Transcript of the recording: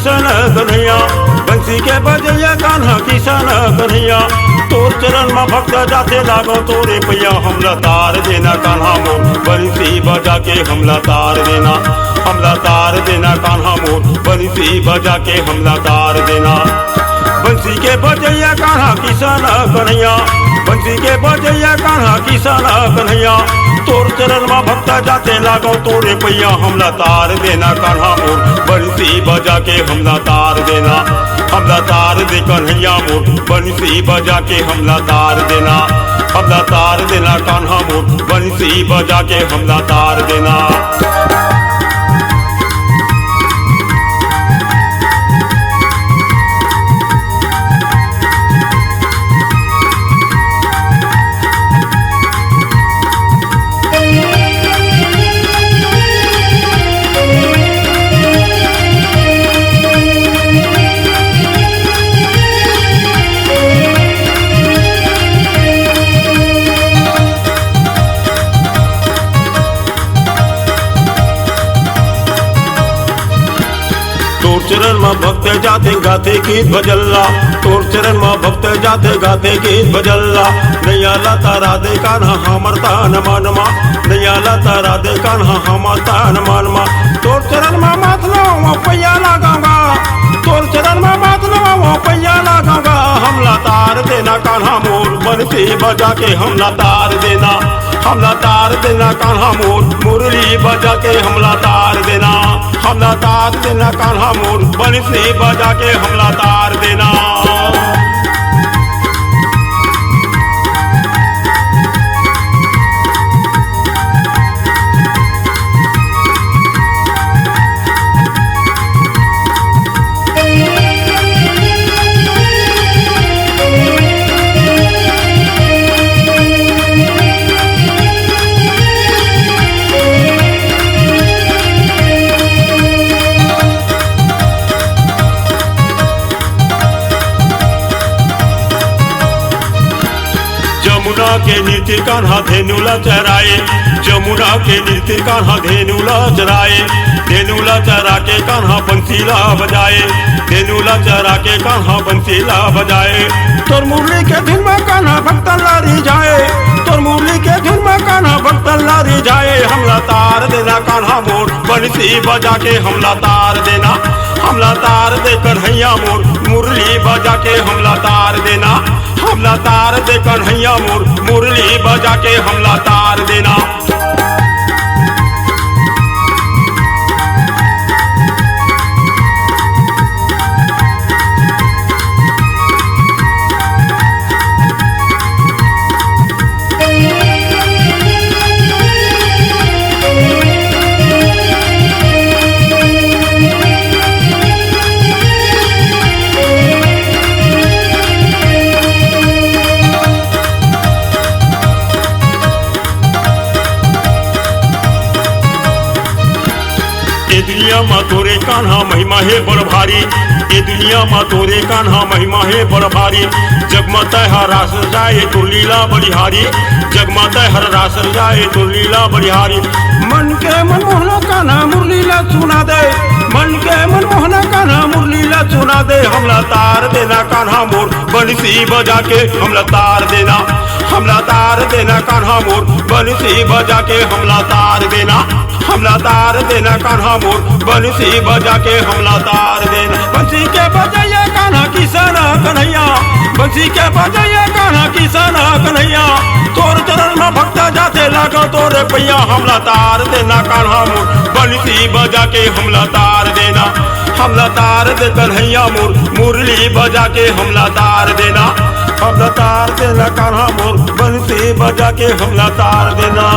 किशन कन्हैया, बंसी के बजैया कान्हा किशन कन्हैया। तोर चरण में भक्त जाते लागो तोरे पैया, हमला तार देना कान्हा मोर, बंसी बजा के हमला तार देना, हमला तार देना कान्हा मोर, बंसी बजा के हमला तार देना। बंसी के बजैया कान्हा किशन कन्हैया, बंसी के बजैया कान्हा किशन कन्हैया। तोर चरण में भक्त जाते लागो तोरे पैया, हमला तार देना कान्हा मोर, बंसी बजा के हमला तार देना, हमला तार दे कन्हैया मोर, बंसी बजा के हमला तार देना, हमला तार देना कान्हा मोर, बंसी बजा के हमला तार देना। तोर चरण में भक्त जाते गाते गीत भजल्ला, तोर चरण में भक्त जाते गाते गीत भजल्ला। नैया लता राधे कान्हा हमर तान मानमा, नैया लता राधे कान्हा हमर तान मानमा। तोर चरण में माथलो वो पैया लगाऊंगा, तोर चरण में माथलो वो पैया लगाऊंगा। हमला तार देना कान्हा मोर, बंसी बजा के हमला तार देना, हमला तार देना कान्हा मोर, मुरली बजा के हमला तार देना, हमला तार देना कान्हा मोर, बंसी बजा के हमला तार देना। जमुना के नृत्य कान्हा धेनुला चराए, जमुना के नृत्य कान्हा धेनुला चराए। धेनुला चरा के कान्हा बंसीला बजाए, धेनुला चरा के कान्हा बंसीला बजाए। तोर मुरली के धुन में कान्हा भक्तल्ला रिझाए, तोर मुरली के धुन में कान्हा भक्तल्ला रिझाए। हमला तार देना कान्हा मोर, बंसी बजा के हमला तार देना, हमला तार दे कन्हैया मोर, मुरली बजा के हमला तार देना, हमला तार दे कन्हैया मोर, मुरली बजा के हमला तार देना। ए दुनिया में तोरे कान्हा महिमा है बड़ भारी, ए दुनिया में तोरे कान्हा महिमा है बड़ भारी। जगमत हर रास जाए तो लीला बलिहारी, जगमत हर रास जाए तो लीला बलिहारी। मन के मनमोहना कान्हा मुरलीला सुना दे, मन के मनमोहना कान्हा मुरलीला सुना दे। हमला तार देना कान्हा मोर, बंसी बजा के हमला तार देना, हमला तार देना कान्हा मोर, बंसी बजा के हमला तार देना, हमला तार देना कान्हा मोर, बंसी बजा के हमला तार देना। बंसी के बजैया कान्हा किशन कन्हैया, बंसी के बजैया कान्हा किशन कन्हैया। तोर चरण में भक्त जाते लागो तोरे पैया, हमला तार देना कान्हा मोर, बंसी बजा के हमला तार देना, हमला तार दे कन्हैया मोर, मुरली बजा के हमला तार देना, हमला तार देना कान्हा मोर, बंसी बजा के हमला तार देना।